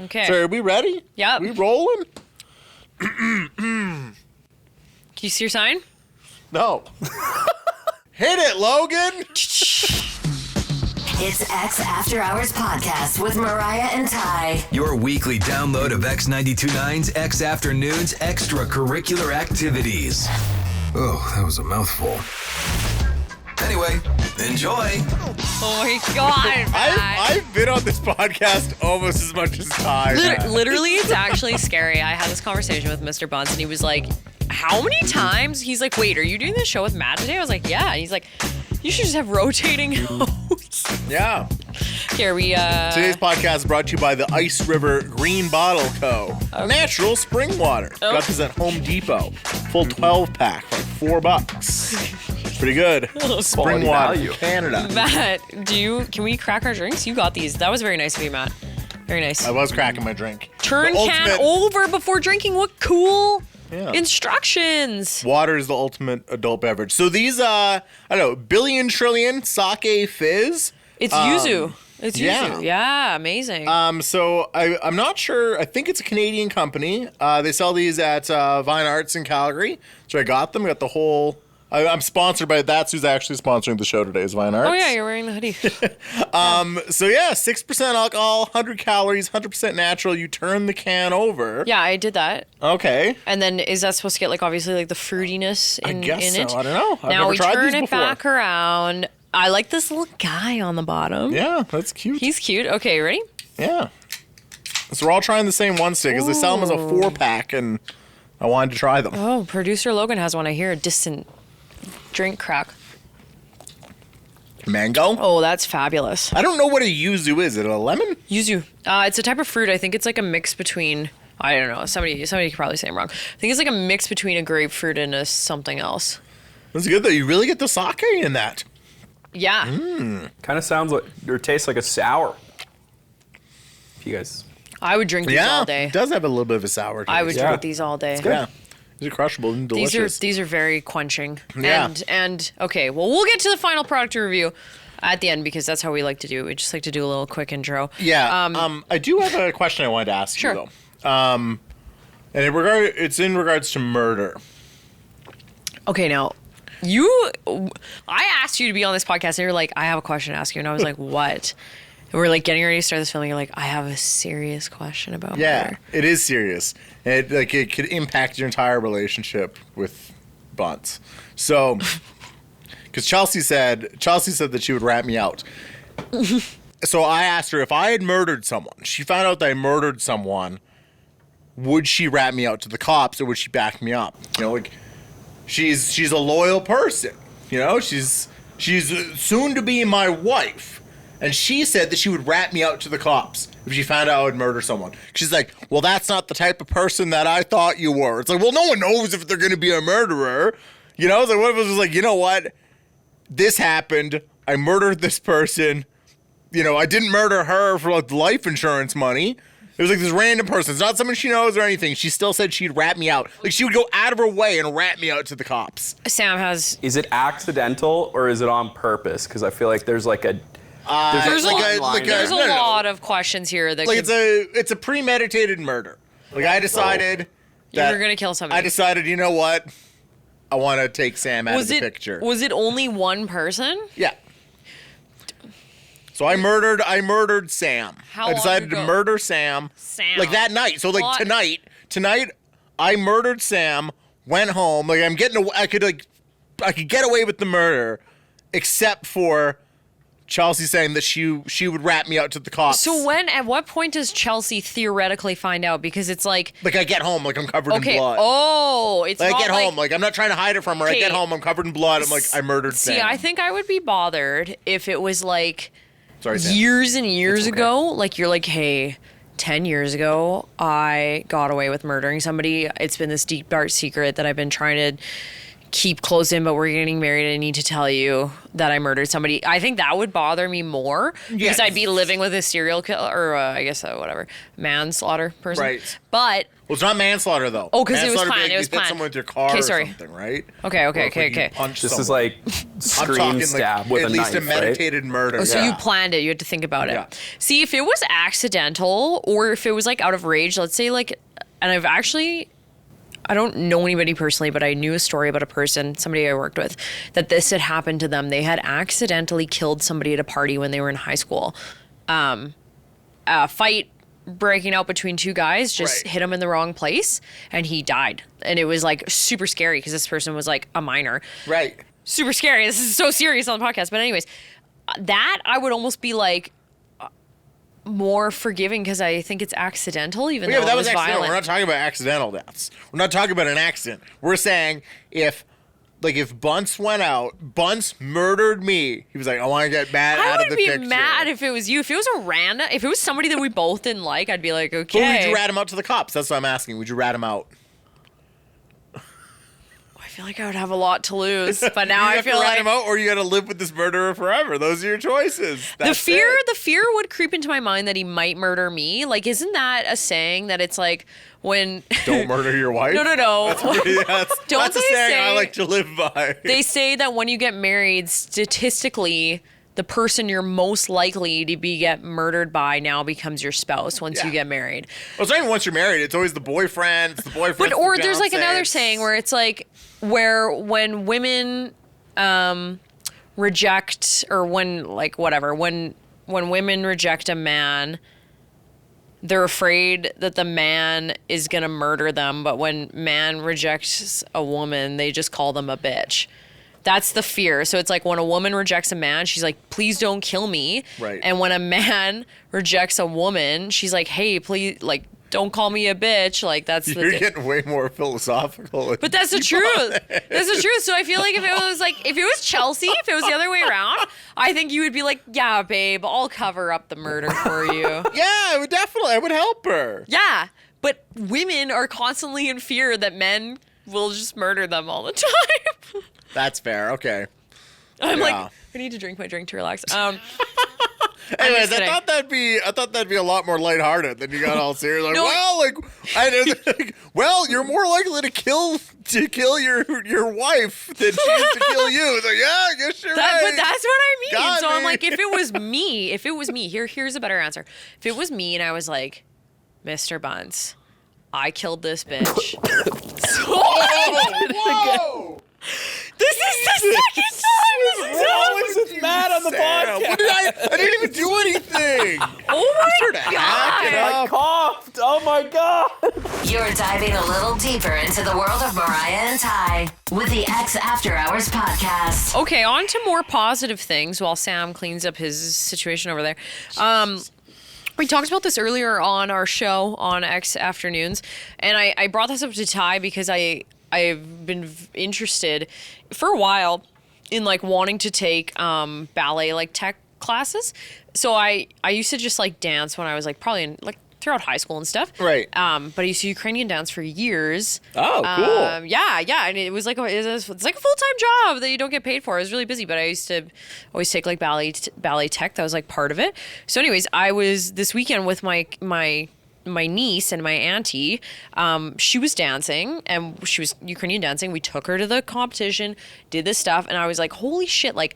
Okay. So are we ready? Yep. We rolling? Can you see your sign? No. Hit it, Logan. It's X After Hours Podcast with Mariah and Ty. Your weekly download of X92.9's X Afternoons extracurricular activities. Oh, that was a mouthful. Anyway, enjoy. Oh my God, Matt. I've been on this podcast almost as much as Ty. Literally, it's actually scary. I had this conversation with Mr. Bunce, and he was like, how many times? He's like, wait, are you doing this show with Matt today? I was like, yeah. And he's like, you should just have rotating hosts. Yeah. Here we, Today's podcast is brought to you by the Ice River Green Bottle Co. Okay. Natural spring water. Oh. Got this at Home Depot. Full 12 pack for like $4. Pretty good. Spring water value. from Canada. Matt, can we crack our drinks? You got these. That was very nice of you, Matt. Very nice. I was cracking my drink. Turn The can ultimate- over before drinking. What cool Yeah. instructions. Water is the ultimate adult beverage. So these, I don't know, billion trillion sake fizz. It's Yuzu. It's yeah. Yuzu. Yeah, amazing. So I'm not sure. I think it's a Canadian company. They sell these at Vine Arts in Calgary. So I got them. I got the whole. I'm sponsored by. That's who's actually sponsoring the show today. Is Vine Arts. Oh yeah, you're wearing the hoodie. So yeah, 6% alcohol, 100 calories, 100% natural. You turn the can over. Yeah, I did that. Okay. And then is that supposed to get like obviously like the fruitiness in, I guess in so. it? I don't know. I've Now never we tried turn these it before. back around. I like this little guy on the bottom. Yeah, that's cute. He's cute. Okay, ready? Yeah. So we're all trying the same one stick because they sell them as a 4-pack, and I wanted to try them. Oh, producer Logan has one. I hear a distant drink crack. Mango. Oh, that's fabulous. I don't know what a yuzu is. Is it a lemon? Yuzu. It's a type of fruit. I think it's like a mix between. I don't know. Somebody could probably say I'm wrong. I think it's like a mix between a grapefruit and a something else. That's good though. You really get the sake in that. Yeah. Kind of sounds like, or tastes like a sour. If you guys. I would drink these Yeah, all day. it does have a little bit of a sour taste. I would Yeah. drink these all day. Yeah, these are crushable and delicious. These are very quenching. Yeah. And okay, well we'll get to the final product review at the end because that's how we like to do it. We just like to do a little quick intro. Yeah. I do have a question I wanted to ask Sure. you though. And it's in regards to murder. Okay, now I asked you to be on this podcast and you're like, I have a question to ask you, and I was like, what? And we're like getting ready to start this film. And you're like, I have a serious question about murder. It is serious. It could impact your entire relationship with Bunce. So, because Chelsea said that she would rat me out. So I asked her if I had murdered someone. She found out that I murdered someone. Would she rat me out to the cops or would she back me up? You know, like she's a loyal person. You know, she's soon to be my wife. And she said that she would rat me out to the cops if she found out I would murder someone. She's like, well, that's not the type of person that I thought you were. It's like, well, no one knows if they're going to be a murderer. You know, so what if it was like, you know what? This happened. I murdered this person. You know, I didn't murder her for like life insurance money. It was like this random person. It's not someone she knows or anything. She still said she'd rat me out. Like, she would go out of her way and rat me out to the cops. Sam has. Is it accidental or is it on purpose? Because I feel like there's like a. There's a no. lot of questions here that Like, could, it's a premeditated murder. Like, I decided that you were gonna kill somebody. I decided, you know what? I want to take Sam out of the picture. Was it only one person? Yeah. So I murdered Sam. How I decided long to ago? murder Sam. Like that night. So like What? tonight I murdered Sam, went home. Like I could get away with the murder except for Chelsea saying that she would rat me out to the cops. So at what point does Chelsea theoretically find out? Because it's like I get home, like I'm covered in okay, blood. oh, it's Like, not I get home, like I'm not trying to hide it from her. I Okay. get home, I'm covered in blood. I'm like, I murdered Sam. See, I think I would be bothered if it was like Sorry, Sam. years and years It's okay. ago. Like you're like, hey, 10 years ago, I got away with murdering somebody. It's been this deep dark secret that I've been trying to keep close in, but we're getting married. I need to tell you that I murdered somebody. I think that would bother me more because I'd be living with a serial killer or I guess whatever, manslaughter person. Right. But well, it's not manslaughter though. Oh, because it was Manslaughter planned. would be It was like you hit planned. someone with your car or sorry. something, right? Okay. Or if, like, you punch This is someone. like I'm scream talking stab like with at a least knife, a meditated murder. Oh, so yeah. you planned it. You had to think about it. Yeah. See, if it was accidental or if it was like out of rage, let's say like, and I don't know anybody personally, but I knew a story about a person, somebody I worked with, that this had happened to them. They had accidentally killed somebody at a party when they were in high school. A fight breaking out between two guys just hit him in the wrong place and he died. And it was like super scary because this person was like a minor. Right. Super scary. This is so serious on the podcast. But anyways, that I would almost be like more forgiving because I think it's accidental, even though But that it was was accidental. violent. We're not talking about accidental deaths. We're not talking about an accident. We're saying if Bunce went out, Bunce murdered me. He was like, I want to get Matt out of the picture. I would be mad if it was you. If it was a random, if it was somebody that we both didn't like, I'd be like, okay. But would you rat him out to the cops? That's what I'm asking. Would you rat him out? I feel like I would have a lot to lose, but now You I have feel to rat like him out, or you got to live with this murderer forever. Those are your choices. the That's fear it. would creep into my mind that he might murder me. Like, isn't that a saying that it's like when Don't murder your wife. No. That's a they saying I say- like to live by. They say that when you get married, statistically, the person you're most likely to get murdered by now becomes your spouse once you get married. Well, it's not even once you're married. It's always the boyfriend. It's the boyfriend. But it's or the there's like fiancé, another it's- saying where it's like where when women reject or when like whatever when women reject a man, they're afraid that the man is gonna murder them. But when man rejects a woman, they just call them a bitch. That's the fear. So it's like when a woman rejects a man, she's like, please don't kill me. Right. And when a man rejects a woman, she's like, hey, please, like, don't call me a bitch. Like, that's You're the... getting way more philosophical. But that's the truth. That's the truth. So I feel like if it was Chelsea, if it was the other way around, I think you would be like, yeah, babe, I'll cover up the murder for you. Yeah, I would help her. Yeah. But women are constantly in fear that men will just murder them all the time. That's fair. Okay. I'm Yeah. like, I need to drink my drink to relax. Anyways, kidding. I thought that'd be a lot more lighthearted than you got all serious. Like, No. well, you're more likely to kill your wife than she is to kill you. It's like, yeah, I guess you're right. But that's what I mean. Got So I'm me. like, if it was me, here's a better answer. If it was me and I was like, Mr. Bunce, I killed this bitch. Whoa! This is the second time. This is Always with Matt on the Sarah, podcast. what did I didn't even do anything. Oh my hack it god. up. I coughed. Oh my god. You're diving a little deeper into the world of Mariah and Ty with the X After Hours podcast. Okay, on to more positive things while Sam cleans up his situation over there. We talked about this earlier on our show on X Afternoons, and I brought this up to Ty because I've been interested for a while in like wanting to take ballet like tech classes. So I used to just like dance when I was like probably in like throughout high school and stuff. Right. But I used to Ukrainian dance for years. Oh, cool. Yeah, and it was like it's like a full-time job that you don't get paid for. I was really busy, but I used to always take like ballet tech. That was like part of it. So anyways, I was this weekend with my niece and my auntie. She was dancing and she was Ukrainian dancing. We took her to the competition, did this stuff, and I was like, holy shit, like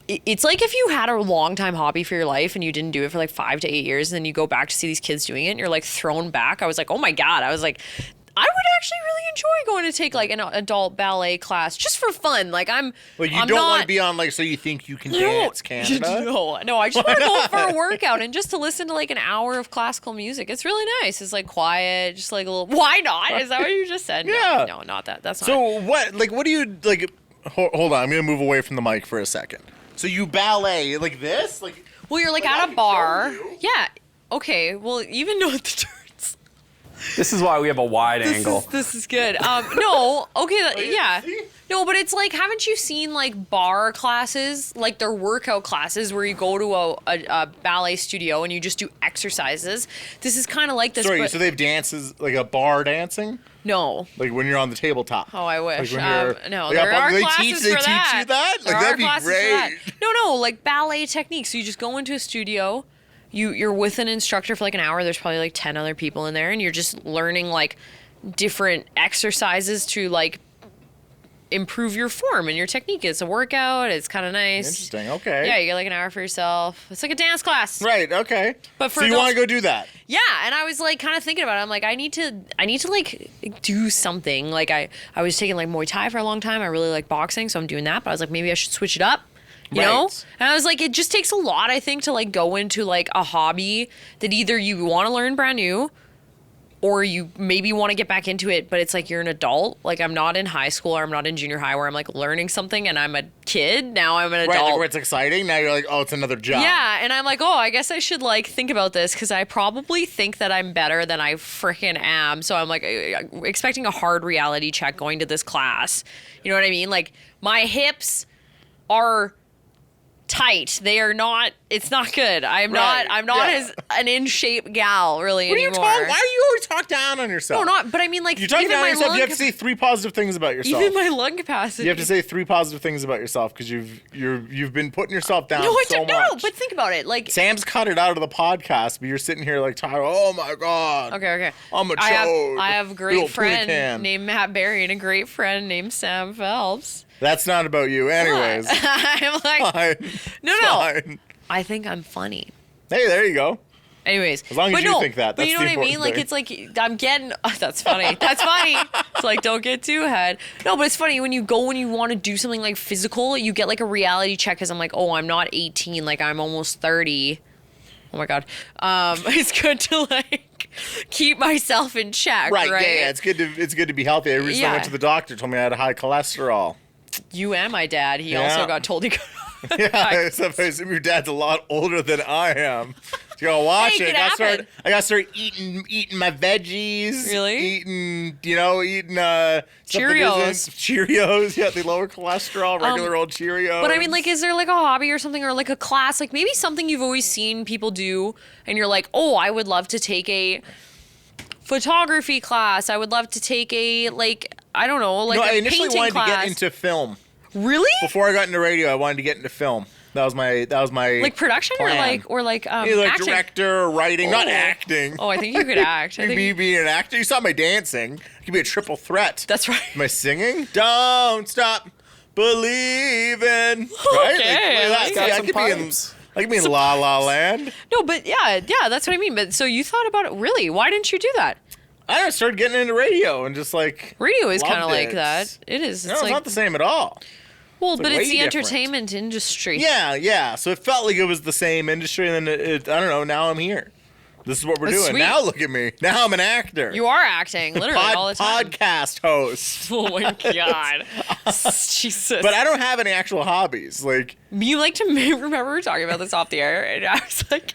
it's like if you had a long time hobby for your life and you didn't do it for like 5 to 8 years, and then you go back to see these kids doing it and you're like thrown back. I was like, oh my God. I was like, I would actually really enjoy going to take like an adult ballet class just for fun. Like I'm Like you I'm don't not, want to be on like So You Think You Can Dance Canada. No, I just want to go for a workout and just to listen to like an hour of classical music. It's really nice. It's like quiet, just like a little. Why not? Is that what you just said? Yeah. No, not that. That's not. So what do you like? Hold on, I'm gonna move away from the mic for a second. So you ballet like this, like well, you're like I at can a bar. show you. Yeah. Okay. Well, even know the turns. This is why we have a wide angle. This is good. No, okay, yeah. No, but it's like, haven't you seen like bar classes, like their workout classes where you go to a ballet studio and you just do exercises? This is kind of like this. Sorry, but so they have dances, like a bar dancing? no. Like when you're on the tabletop. Oh, I wish. Like when you're, No, like, there are they classes teach for that. you that? There Like, are that'd be classes for that. great. No, like ballet techniques. So you just go into a studio. You're with an instructor for like an hour. There's probably like 10 other people in there, and you're just learning like different exercises to like improve your form and your technique. It's a workout. It's kind of nice. Interesting. Okay. Yeah, you get like an hour for yourself. It's like a dance class. Right. Okay. But for so you adults- want to go do that? Yeah, and I was like kind of thinking about it. I'm like, I need to like do something. Like I was taking like Muay Thai for a long time. I really like boxing, so I'm doing that. But I was like, maybe I should switch it up. You know? And I was like, it just takes a lot, I think, to like go into like a hobby that either you want to learn brand new or you maybe want to get back into it, but it's like you're an adult. Like I'm not in high school or I'm not in junior high where I'm like learning something and I'm a kid. Now I'm an adult. Right, like where it's exciting. Now you're like, oh, it's another job. Yeah, and I'm like, oh, I guess I should like think about this because I probably think that I'm better than I freaking am. So I'm like expecting a hard reality check going to this class. You know what I mean? Like my hips are tight. They are not. It's not good. I'm not as an in shape gal really What are you anymore. talking? Why do you always talk down on yourself? No, not. But I mean, like You talk even down on my yourself. lung You have to say 3 positive things about yourself. even my lung capacity. You have to say 3 positive things about yourself because you've been putting yourself down no, I so don't. much. No, but think about it. Like Sam's cut it out of the podcast, but you're sitting here like Tyler. Oh my god. okay. I'm a I chode. have a great Little friend pelican. named Matt Berry and a great friend named Sam Phelps. That's not about you, anyways. I'm like, Fine. no. Fine. I think I'm funny. Hey, there you go. Anyways, As long as but you no, think that, but that's you know the what I mean? important Like thing. it's like I'm getting. Oh, that's funny. That's funny. It's like don't get too ahead. No, but it's funny when you want to do something like physical, you get like a reality check because I'm like, oh, I'm not 18. Like I'm almost 30. Oh my god. It's good to like keep myself in check. Right. Yeah. It's good to be healthy. I recently went to the doctor. Told me I had high cholesterol. You and my dad. He Yeah. also got told he got. Yeah, except I assume your dad's a lot older than I am. You gotta watch Hey, it. I gotta start eating my veggies. Really? Eating stuff that Cheerios. isn't- Cheerios. Yeah, they lower cholesterol. Regular old Cheerios. But I mean, like, is there like a hobby or something or like a class, like maybe something you've always seen people do, and you're like, oh, I would love to take a photography class. I would love to take a I don't know, like I a initially painting wanted class. to get into film. Really? Before I got into radio, I wanted to get into film. That was my Like production plan. or like Either like acting? director or writing, not acting. Oh, I think you could act. I Me think being an actor. You saw my dancing. I could be a triple threat. that's right. Am I singing? Don't stop believing. Right? Okay, Like, I like that. it. I Some could be in. pipes. I could be in La La Land. No, but yeah, that's what I mean. But so you thought about it, really? Why didn't you do that? I don't know, started getting into radio and just like Radio is kind of loved like it. that. It is. No, It's it's like not the same at all. well, it's but like it's way the different. entertainment industry. Yeah. So it felt like it was the same industry, and then I don't know. Now I'm here. This is what we're That's doing. sweet. Now look at me. Now I'm an actor. You are acting literally all the time. Podcast host. Oh my god, Jesus! But I don't have any actual hobbies. Like you like to remember we were talking about this off the air, and I was like,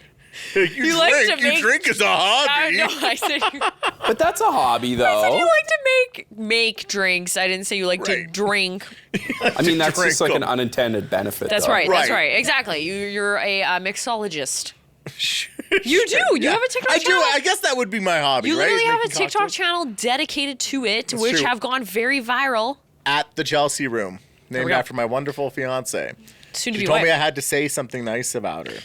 you like drink. to make- You drink is a hobby. no, I said you But that's a hobby, though. like to make drinks. I didn't say you like to Right. drink. I mean, that's just like drink an 'em. unintended benefit. That's though. right. That's Right. right. Exactly. You're a mixologist. You do. You have a TikTok I do. channel. I guess that would be my hobby. You right? literally have a Making TikTok cocktails. channel dedicated to it, That's which true. have gone very viral. At the Chelsea Room, named we go. after my wonderful fiance. Soon to She be told me I wife. had to say something nice about her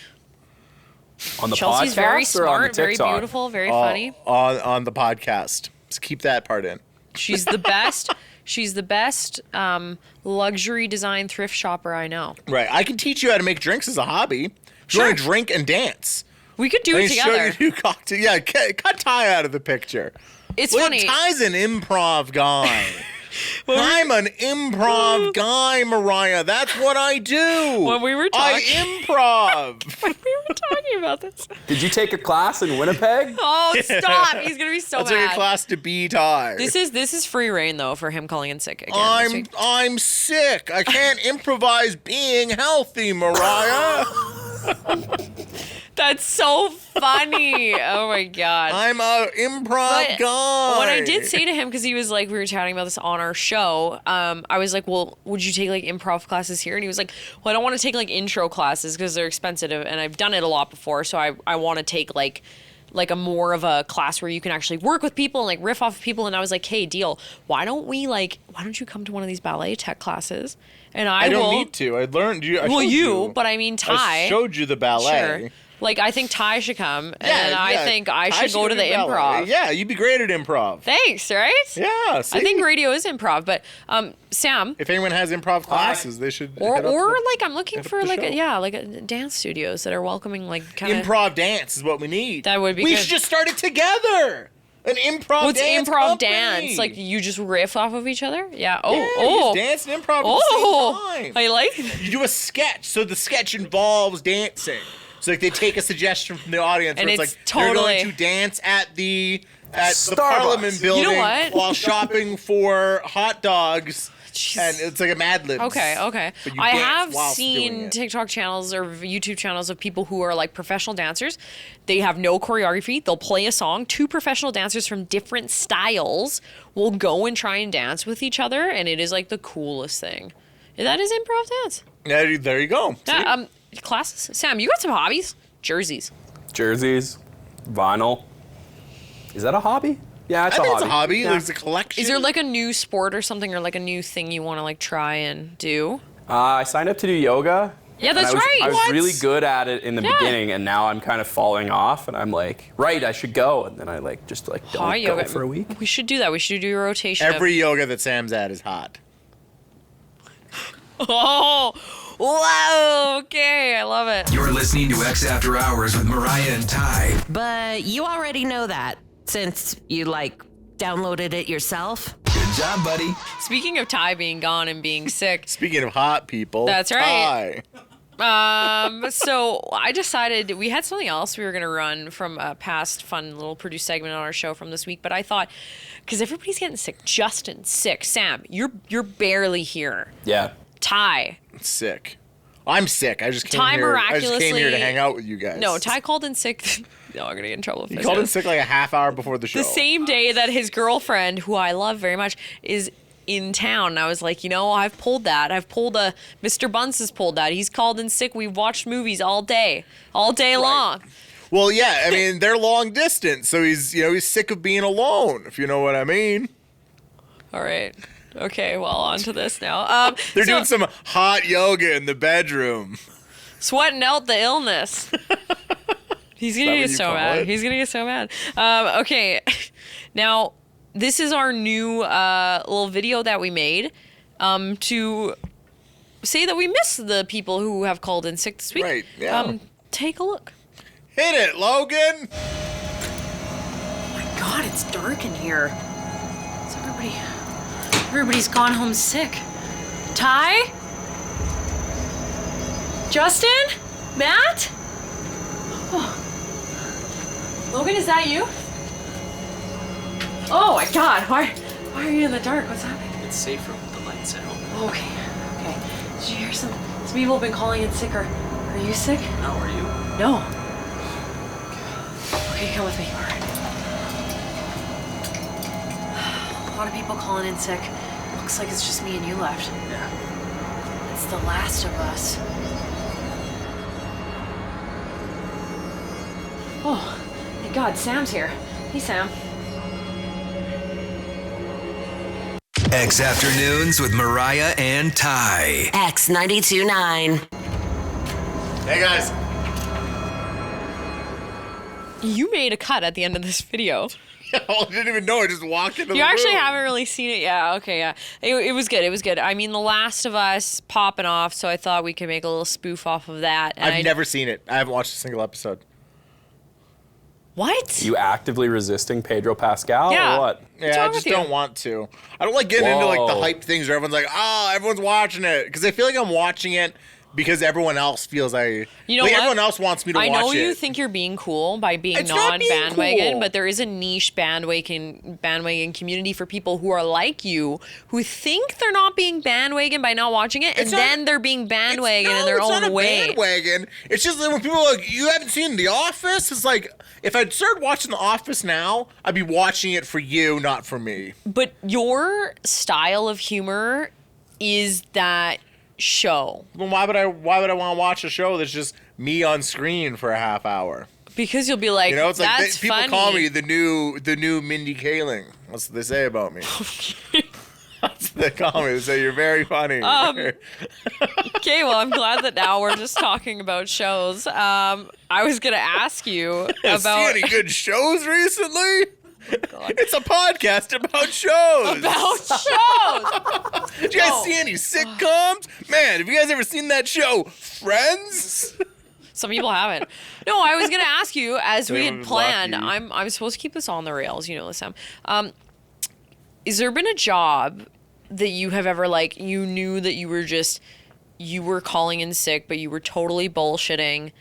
On the Chelsea's podcast very or on smart, the very TikTok? beautiful, very funny. on the podcast. Just keep that part in. She's the best. She's the best luxury design thrift shopper I know. Right. I can teach you how to make drinks as a hobby. If Sure. you want to drink and dance. We could do I it can show together. you cocktail. Yeah, cut Ty out of the picture. It's Look, funny. Ty's an improv guy. I'm an improv guy, Mariah. That's what I do. When we were I improv. We were talking about this. Did you take a class in Winnipeg? Oh, stop! He's gonna be so I took a mad. class to be Ty. This is free reign though for him calling in sick again. this week. I'm sick. I can't improvise being healthy, Mariah. That's so funny. Oh my god. I'm a improv guy. What I did say to him, because he was like, we were chatting about this on our show. I was like, well, would you take like improv classes here? And he was like, well, I don't want to take like intro classes because they're expensive, and I've done it a lot before, so I want to take like a more of a class where you can actually work with people and like riff off of people. And I was like, hey, deal. Why don't you come to one of these ballet tech classes? And I don't need to. I learned you. But I mean, Ty. I showed you the ballet. Sure. Like, I think Ty should come, and I think I should go to the improv. Yeah, you'd be great at improv. Thanks, right? Yeah, see? I think radio is improv, but Sam. If anyone has improv classes, they should. Or like I'm looking for like a dance studios that are welcoming like kind of improv dance is what we need. That would be. We good. should just start it together. An improv What's dance improv company. dance? Like you just riff off of each other? Yeah. You just dance and improv at the same time. I like that. You do a sketch, so the sketch involves dancing. So like they take a suggestion from the audience, and where it's like they're totally going to dance at the Parliament building, you know what? while shopping for hot dogs. Jeez. And it's like a Mad Libs. Okay. But you I dance have whilst doing seen it. TikTok channels or YouTube channels of people who are like professional dancers. They have no choreography. They'll play a song. Two professional dancers from different styles will go and try and dance with each other, and it is like the coolest thing. That is improv dance. Yeah, there you go. Yeah, classes. Sam, you got some hobbies? Jerseys, vinyl. Is that a hobby? Yeah, I think it's a hobby. Yeah. There's a collection. Is there like a new sport or something, or like a new thing you want to like try and do? I signed up to do yoga. Yeah, that's right. I was What? really good at it in the beginning, and now I'm kind of falling off. And I'm like, right, I should go, and then I don't Hot go yoga for a week. We should do that. We should do a rotation. Every yoga that Sam's at is hot. Oh, whoa, okay, I love it. You're listening to X After Hours with Mariah and Ty. But you already know that since you downloaded it yourself. Good job, buddy. Speaking of Ty being gone and being sick, Speaking of hot people, That's right. Ty. so I decided we had something else we were going to run from a past fun little produced segment on our show from this week, but I thought, because everybody's getting sick, Justin's sick, Sam, you're barely here. Yeah. Ty. Sick. I'm sick. I just came Ty here. I just came here to miraculously- hang out with you guys. No, Ty called in sick. No, I'm going to get in trouble. If He I called say in this. sick like a half hour before the show. The same day that his girlfriend, who I love very much, is in town. And I was like, I've pulled that. Mr. Bunce has pulled that. He's called in sick. We've watched movies all day long. Well, yeah. I mean, they're long distance, so he's sick of being alone. If you know what I mean. All right. Okay, well, on to this now. They're doing some hot yoga in the bedroom. Sweating out the illness. He's going to what get you so call mad. it? He's going to get so mad. Okay, now, this is our new little video that we made to say that we miss the people who have called in sick this week. Right, yeah. Take a look. Hit it, Logan. Oh my God, it's dark in here. Is everybody's gone home sick. Ty? Justin? Matt? Oh. Logan, is that you? Oh my God, why are you in the dark? What's happening? It's safer with the lights out. Okay. Did you hear some people have been calling in sick? Are you sick? No, are you? No. Okay, come with me. All right. A lot of people calling in sick. Looks like it's just me and you left. Yeah. It's the last of us. Oh, thank God, Sam's here. Hey, Sam. X Afternoons with Mariah and Ty. X92.9. Hey guys. You made a cut at the end of this video. I didn't even know. I just walked into the You actually room. haven't really seen it. Yeah, okay, yeah. It was good. It was good. I mean, The Last of Us popping off, so I thought we could make a little spoof off of that. And I've never seen it. I haven't watched a single episode. What? You actively resisting Pedro Pascal Yeah. or what? Yeah, wrong I with just you? don't want to. I don't like getting into like the Whoa. hype things where everyone's like, everyone's watching it. Because I feel like I'm watching it because everyone else feels You know like what? everyone else wants me to watch it. I know you think you're being cool by being It's not being non-bandwagon, cool. but there is a niche bandwagon community for people who are like you, who think they're not being bandwagon by not watching it, and It's not- then they're being bandwagon in their it's own not a way. bandwagon. It's just that when people are like, you haven't seen The Office? It's like, if I'd started watching The Office now, I'd be watching it for you, not for me. But your style of humor is that show. Then why would I want to watch a show that's just me on screen for a half hour? Because you'll be like, You know, it's like that's people funny. call me the new Mindy Kaling. That's what they say about me. That's what they call me. They say you're very funny. Okay, well, I'm glad that now we're just talking about shows. I was gonna ask you See about any good shows recently? It's a podcast about shows. shows. Did you guys see any sitcoms? Man, have you guys ever seen that show, Friends? Some people haven't. No, I was gonna ask you, as we They had were planned. lucky. I'm supposed to keep this on the rails, you know this, Sam. Is there been a job that you have ever you knew that you were calling in sick, but you were totally bullshitting,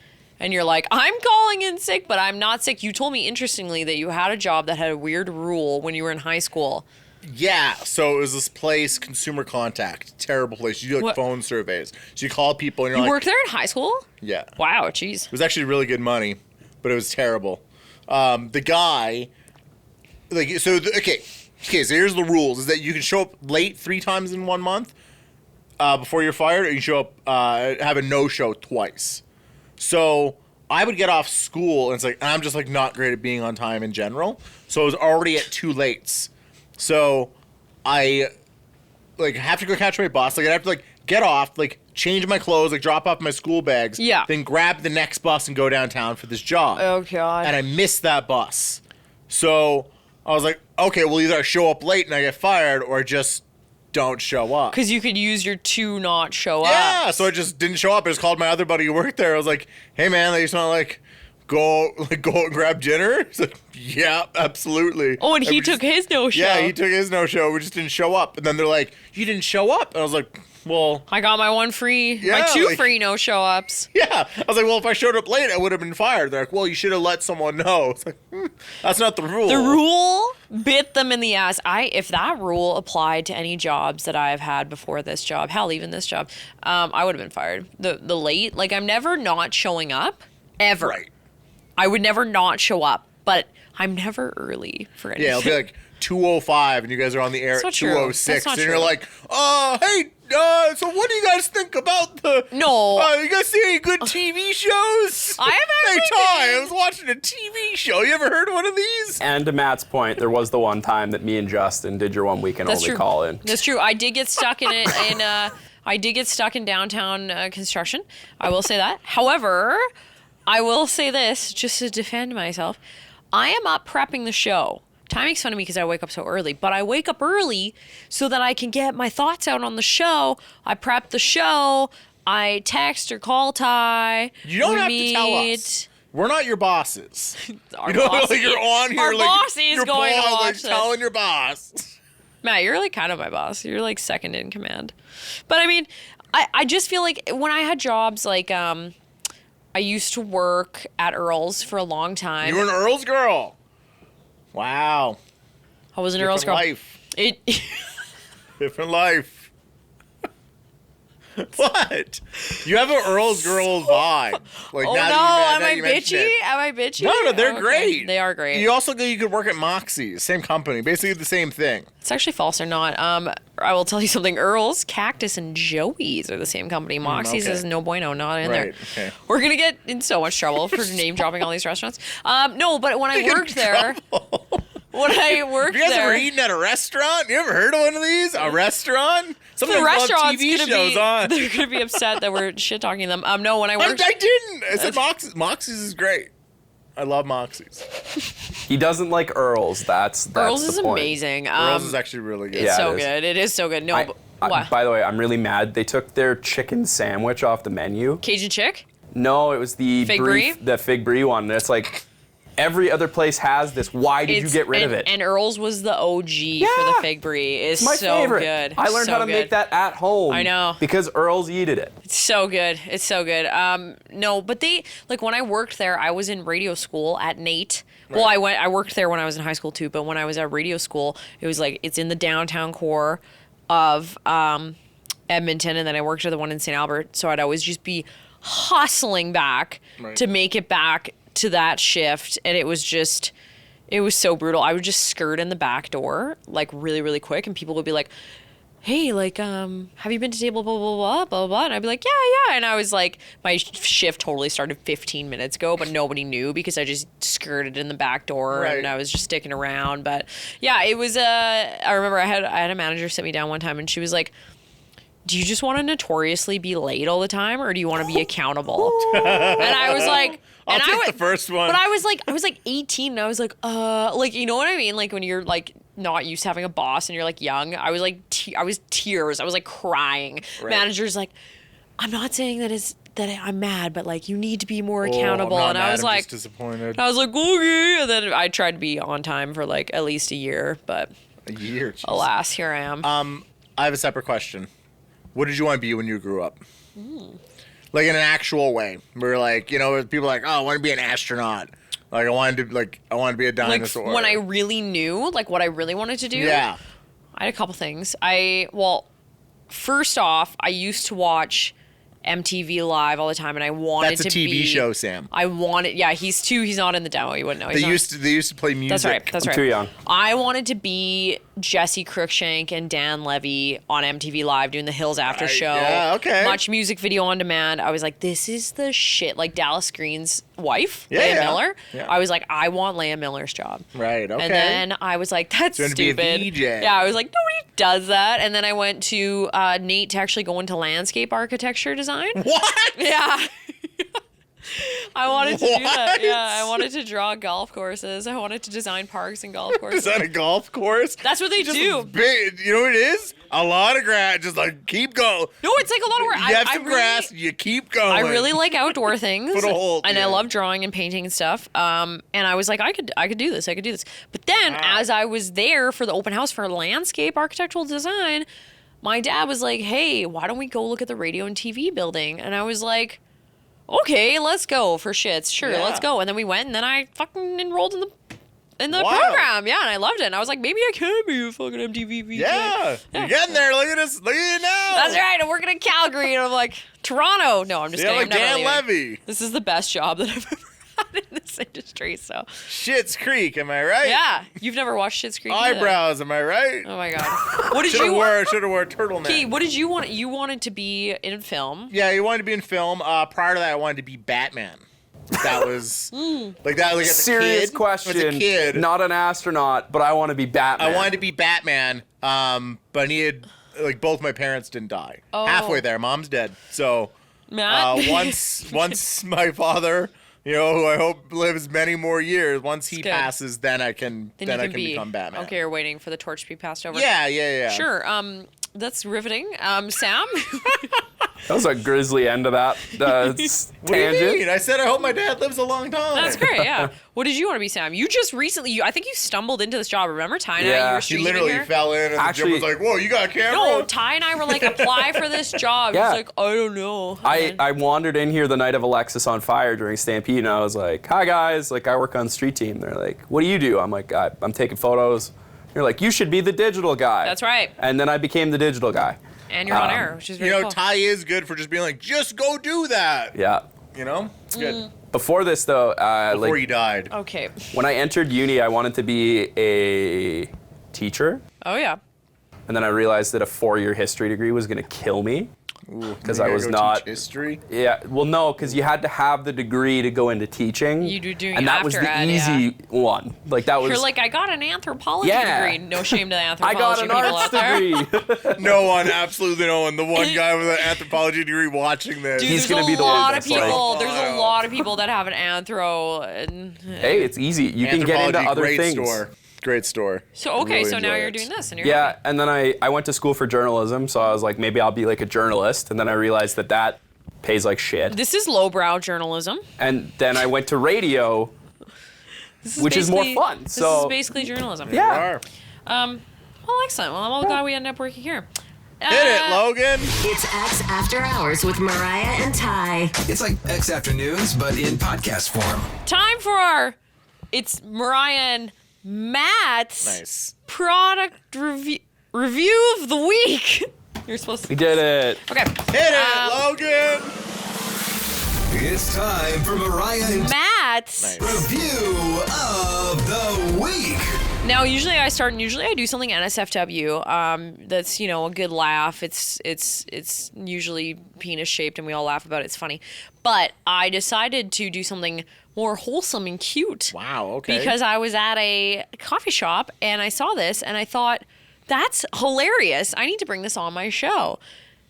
and you're like, I'm calling in sick, but I'm not sick. You told me interestingly that you had a job that had a weird rule when you were in high school. Yeah, so it was this place, Consumer Contact. Terrible place. You do What? phone surveys. So you call people and you're You like, worked there in high school? yeah. Wow, jeez. It was actually really good money, but it was terrible. The guy, so here's the rules: is that you can show up late 3 times in 1 month before you're fired, or you show up have a no-show twice. So I would get off school, and it's like I'm just not great at being on time in general. So I was already at 2 lates. So I have to go catch my bus. I have to get off, change my clothes, drop off my school bags. Yeah. Then grab the next bus and go downtown for this job. Oh, God. And I missed that bus. So I was like, okay, well, either I show up late and I get fired, or I just don't show up. Because you could use your to not show up. Yeah, so I just didn't show up. I just called my other buddy who worked there. I was like, hey, man, they just want to go and grab dinner? He's like, yeah, absolutely. Oh, and he we took just- his no-show. Yeah, he took his no-show. We just didn't show up. And then they're like, you didn't show up? And I was like, well, I got my one free, Yeah, my 2 like- free no-show ups. yeah. I was like, well, if I showed up late, I would have been fired. They're like, well, you should have let someone know. It's like, that's not the rule. The rule bit them in the ass. If that rule applied to any jobs that I've had before this job, hell, even this job, I would have been fired. The late, I'm never not showing up, ever. Right. I would never not show up, but I'm never early for anything. Yeah, it'll be like 2:05, and you guys are on the air That's at not true. 2:06, That's not and you're true. like, hey, so what do you guys think about the? No. You guys see any good TV shows? I have Hey, actually Ty, been- I was watching a TV show. You ever heard of one of these? And to Matt's point, there was the one time that me and Justin did your one weekend That's only true. call in. That's true. I did get stuck in it. I did get stuck in downtown construction. I will say that. However, I will say this just to defend myself. I am up prepping the show. Ty makes fun of me because I wake up so early, but I wake up early so that I can get my thoughts out on the show. I prep the show. I text or call Ty. You don't We have to tell meet. us. We're not your bosses. Our You know, boss, you're on here our boss is your going to boss, watch this. telling your boss. Matt, you're kind of my boss. You're second in command. But I mean, I just feel like when I had jobs I used to work at Earls for a long time. You were an Earls Girl. Wow. I was an Earls Different girl. life. It Different life. What? You have an Earls Girl vibe. oh no, now am that I you mention bitchy? it. Am I bitchy? No, they're Okay. great. They are great. You could work at Moxie's, same company, basically the same thing. It's actually false. They're not. I will tell you something. Earls, Cactus, and Joey's are the same company. Moxie's okay. is no bueno, not in Right, there. okay. We're gonna get in so much trouble for name dropping all these restaurants. No, but when I worked there, when I worked Have you guys there, ever eaten at a restaurant? You ever heard of one of these? A restaurant? Some of the them have restaurant's TV gonna shows be on. they're gonna be upset that we're shit talking them. No, when I I worked, didn't. I said Moxie's. Moxie's is great. I love Moxie's. He doesn't like Earls. That's Earls the is point. amazing. Earls is actually really good. It's Yeah, so it is. good. It is so good. No, but what? By the way, I'm really mad. They took their chicken sandwich off the menu. Cajun chick? No, it was the Fig brie? the fig brie one. It's like every other place has this. Why did you get rid of it? And Earls was the OG for the fig brie. It's my so favorite. good. I learned how to make that at home. I know. Because Earls yeeted it. It's so good. It's so good. No, but they, like, when I worked there, I was in radio school at Nate. Well, I worked there when I was in high school too, but when I was at radio school, it was like, it's in the downtown core of Edmonton, and then I worked at the one in St. Albert, so I'd always just be hustling back to make it back to that shift, and it was so brutal. I would just skirt in the back door, like, really, really quick, and people would be like, hey, like, have you been to table blah, blah, blah, blah, blah, and I'd be like, yeah, and I was like, my shift totally started 15 minutes ago, but nobody knew because I just skirted in the back door, and I was just sticking around, but yeah, it was, I remember I had a manager sit me down one time, and she was like, do you just want to notoriously be late all the time, or do you want to be accountable? And I was like, I'll take the first one. But I was like 18, and I was like, like, you know what I mean? Like, when you're like not used to having a boss and you're like young, I was like, I was tears. I was like crying. Manager's like, I'm not saying that I'm mad, but like, you need to be more accountable. I'm not and mad, I was I'm like, just disappointed. I was like, okay. And then I tried to be on time for like at least a year, but A year. Geez. alas, here I am. I have a separate question. What did you want to be when you grew up? Like, in an actual way. Where, like, you know, people are like, oh, I want to be an astronaut. Like, I wanted to be a dinosaur. Like, when I really knew, like, what I really wanted to do. Yeah. I had a couple things. First off, I used to watch MTV Live all the time, and I wanted That's to a be... TV show, Sam. He's not in the demo. You wouldn't know. They used to play music. That's right. I'm too young. I wanted to be Jesse Cruikshank and Dan Levy on MTV Live doing the Hills After Show. Yeah, okay. Watch music video on demand. I was like, this is the shit. Like Dallas Green's wife, Yeah, Leah yeah. Miller. Yeah. I was like, I want Leah Miller's job. Right, okay. And then I was like, that's You want to be a stupid. VJ. Yeah, I was like, nobody does that. And then I went to Nate to actually go into landscape architecture design. What? Yeah. I wanted to do that. What? Yeah, I wanted to draw golf courses. I wanted to design parks and golf courses. Is that a golf course? That's what they do. Big, you know what it is? A lot of grass. Just like keep going. No, it's like a lot of work. You have some grass. You keep going. I really like outdoor things. Put a hole, and yeah. I love drawing and painting and stuff. And I was like, I could do this. But then as I was there for the open house for landscape architectural design, my dad was like, hey, why don't we go look at the radio and TV building? And I was like, okay, let's go for shits. Sure, Yeah. let's go. And then we went, and then I fucking enrolled in the Wow. program. Yeah, and I loved it. And I was like, maybe I can be a fucking MTV VJ. Yeah. You're getting there. Look at us. Look at you now. That's right. I'm working in Calgary, and I'm like, Toronto. No, I'm just Yeah, kidding. like I'm never Dan leaving. Levy. This is the best job that I've ever had in this industry. So, Schitt's Creek. Am I right? yeah, you've never watched Schitt's Creek either. Eyebrows. Am I right? Oh my god. What did Should you want? have wore a turtleneck. Okay, what did you want? You wanted to be in film. Yeah, you wanted to be in film. Prior to that, I wanted to be Batman. That was like that. Like as a Serious kid, question. As a kid, Not an astronaut, but I want to be Batman. I wanted to be Batman. But I needed like both my parents didn't die. Oh. Halfway there, mom's dead. So Matt? once my father, you know, who I hope lives many more years, once he good. passes, then I can Then you I can can be become Batman. Okay, you're waiting for the torch to be passed over. Yeah. Sure. That's riveting. Sam. That was a grisly end of that What do you tangent. mean? I said I hope my dad lives a long time. That's great. Yeah. What did you want to be, Sam? You just recently. I think you stumbled into this job. Remember, Ty and I? Yeah. You were He streaking literally here? fell in, and Actually- the gym was like, "Whoa, you got a camera?" No, Ty and I were like, apply for this job. Yeah. He's like, I don't know. I wandered in here the night of Alexis on Fire during Stampede, and I was like, hi guys, like I work on the street team. They're like, what do you do? I'm like, I'm taking photos. They're like, you should be the digital guy. That's right. And then I became the digital guy. And you're on air, which is very You know, cool. Ty is good for just being like, just go do that. Yeah. You know, it's good. Before this though, Before like you died. Okay. when I entered uni, I wanted to be a teacher. Oh yeah. And then I realized that a 4-year history degree was gonna kill me. Because I was not. History. Yeah, well, no, because you had to have the degree to go into teaching. You do doing and that was after the ed, easy one. Like that was. You're like, I got an anthropology Yeah. degree. No shame to the I anthropology got an people arts out there. degree. No one, absolutely no one. The one guy with an anthropology degree watching this. Dude, He's there's gonna be the one lot of that's like- people. There's a Wow. lot of people that have an anthro. And, Hey, it's easy. You can get into Anthropology, other great things. store. Great store. so okay, Really so now enjoy you're it. doing this, and you're Yeah, happy. and then I went to school for journalism, so I was like, maybe I'll be like a journalist, and then I realized that pays like shit. This is lowbrow journalism. And then I went to radio, which is more fun. This So is basically journalism. yeah. Well, excellent. Well, I'm glad we ended up working here. Hit it, Logan. It's X After Hours with Mariah and Ty. It's like X Afternoons, but in podcast form. Time for it's Mariah and Matt's Nice. product review of the week. You're supposed to. We did it. Okay. Hit it, Logan. It's time for Mariah and Matt's. Nice. Review of the Week. Now, usually I do something NSFW. That's, a good laugh. It's usually penis shaped and we all laugh about it. It's funny. But I decided to do something more wholesome and cute. Wow, okay. Because I was at a coffee shop and I saw this and I thought, that's hilarious. I need to bring this on my show.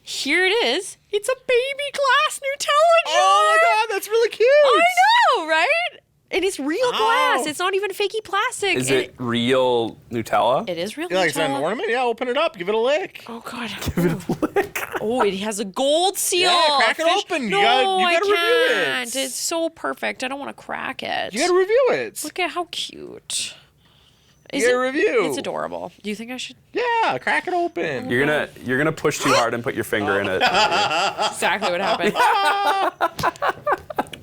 Here it is. It's a baby glass Nutella jar. Oh my God, that's really cute. I know, right? And it's real glass. It's not even fakey plastic. Is And it real Nutella? It is real You like Nutella. an ornament? Yeah, open it up. Give it a lick. Oh God! Give it a lick. Oh, it has a gold seal. Yeah, crack it open. You gotta I review it. can't. It's so perfect. I don't want to crack it. You gotta review it. Look at how cute. You gotta review. It's adorable. Do you think I should? Yeah, crack it open. You're gonna push too hard and put your finger in it. Exactly what happened.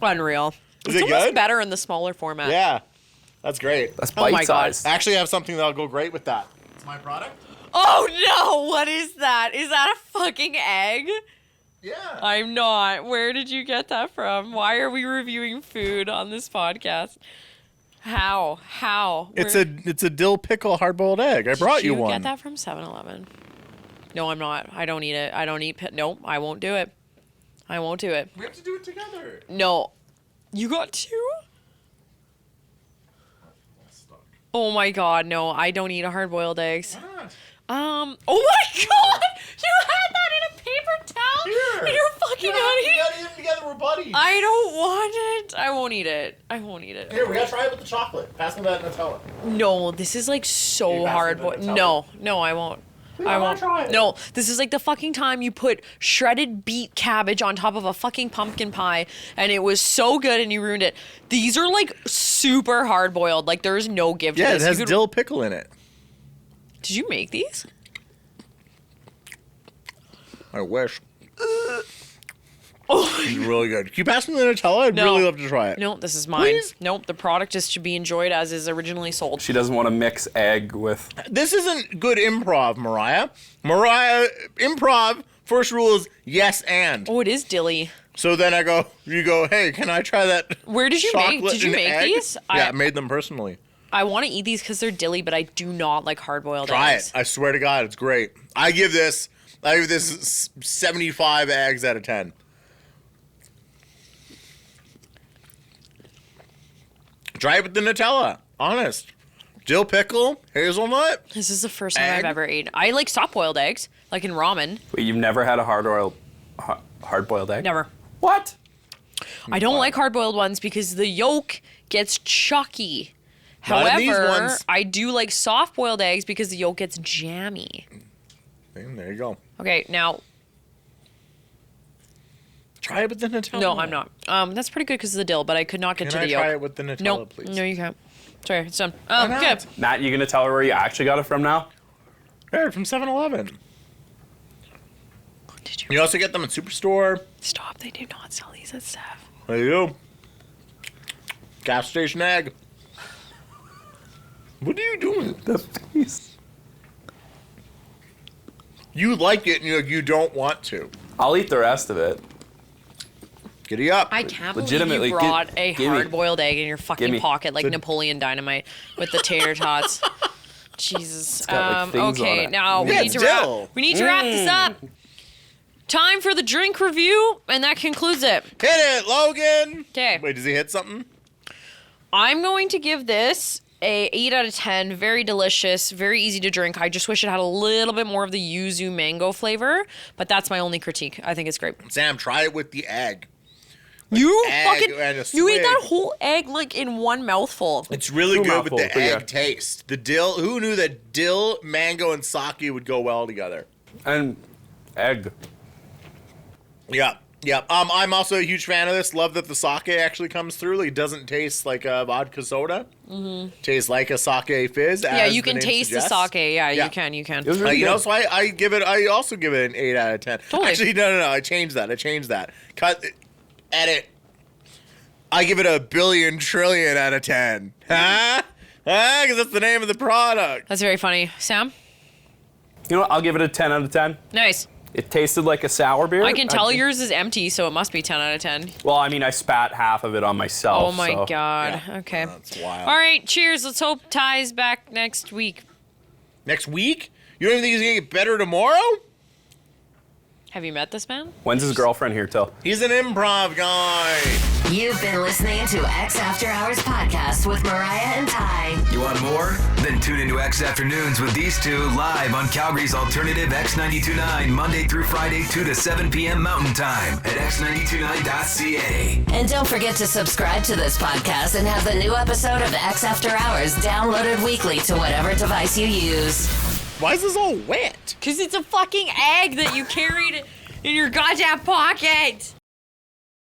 Unreal. Is It's it almost good? better in the smaller format. Yeah, that's great. That's Oh my bite God. size. I actually have something that'll go great with that. It's my product. Oh no! What is that? Is that a fucking egg? Yeah. I'm not. Where did you get that from? Why are we reviewing food on this podcast? How? It's a dill pickle hard boiled egg. I brought Did you you one. get that from 7-Eleven? No, I'm not. I don't eat it. I don't eat. Nope. I won't do it. I won't do it. We have to do it together. No. You got two? Oh my God, no! I don't eat hard-boiled eggs. Oh my God! You had that in a paper towel Here. in your fucking We hoodie. gotta eat them together. We're buddies. I don't want it. I won't eat it. Here, we gotta try it with the chocolate. Pass me that Nutella. No, this is like Can so you pass me hard. the No, Nutella? I won't. Please, I I wanna won't. try it. No, this is like the fucking time you put shredded beet cabbage on top of a fucking pumpkin pie, and it was so good, and you ruined it. These are like super hard boiled. Like there's no give to Yeah, this. it has You could- dill pickle in it. Did you make these? I wish. It's really good. Can you pass me the Nutella? I'd No. really love to try it. No, this is mine. Please? Nope, the product is to be enjoyed as is originally sold. She doesn't want to mix egg with. This isn't good improv, Mariah. Improv, first rule is yes and. Oh, it is dilly. So then you go, hey, can I try that? Where did you make? chocolate Did you and make egg? these? Yeah, I made them personally. I want to eat these because they're dilly, but I do not like hard boiled Try eggs. it. I swear to God, it's great. I give this 75 eggs out of 10. Try it with the Nutella. Honest. Dill pickle, hazelnut. This is the first time Egg? I've ever eaten. I like soft boiled eggs, like in ramen. Wait, you've never had a hard-boiled egg? Never. What? I don't like hard boiled ones because the yolk gets chalky. Not in these However, ones. I do like soft boiled eggs because the yolk gets jammy. There you go. Okay, now, Try it with the Nutella. no, I'm not. That's pretty good because of the dill, but I could not get Can to I the yolk. try it with the Nutella, No, please? no, you can't. Sorry, it's done. not? Good. Matt, you gonna tell her where you actually got it from now? Here, from 7-Eleven. Did you You also get them at Superstore. stop? They do not sell these at Sev. There you go. Gas station egg. What are you doing? The face. You like it and you don't want to. I'll eat the rest of it. Giddy up. I can't believe Legitimately, you brought a give me- hard-boiled egg in your fucking me. pocket like The- Napoleon Dynamite with the tater tots. Jesus. got, like, things Okay, on it. now we Yeah, need it's to wrap. dill. We need to wrap this up. Time for the drink review, and that concludes it. Hit it, Logan. 'Kay. Wait, does he hit something? I'm going to give this a 8 out of 10. Very delicious, very easy to drink. I just wish it had a little bit more of the yuzu mango flavor, but that's my only critique. I think it's great. Sam, try it with the egg. You egg fucking and a you ate swig. that whole egg like in one mouthful. It's really Two good with the mouthfuls, but egg yeah. taste. The dill. Who knew that dill, mango, and sake would go well together? And egg. Yeah. Yep. I'm also a huge fan of this. Love that the sake actually comes through. Like, it doesn't taste like a vodka soda. Mm-hmm. Tastes like a sake fizz. Yeah, you can taste the sake. Yeah, you can. You can. It was really You good. know, so I also give it an 8 out of 10. Totally. Actually, no. I changed that. Edit. I give it a billion trillion out of 10. Huh? Because that's the name of the product. That's very funny. Sam? You know what? I'll give it a 10 out of 10. Nice. It tasted like a sour beer. I can tell yours is empty, so it must be 10 out of 10. Well, I mean, I spat half of it on myself. Oh my so. god. Yeah. Okay. That's wild. All right, cheers. Let's hope Ty's back next week. Next week? You don't even think he's going to get better tomorrow? Have you met this man? When's his girlfriend here till? He's an improv guy. You've been listening to X After Hours podcast with Mariah and Ty. You want more? Then tune into X Afternoons with these two live on Calgary's alternative X92.9 Monday through Friday 2 to 7 p.m. Mountain Time at x929.ca. And don't forget to subscribe to this podcast and have the new episode of X After Hours downloaded weekly to whatever device you use. Why is this all wet? Because it's a fucking egg that you carried in your goddamn pocket.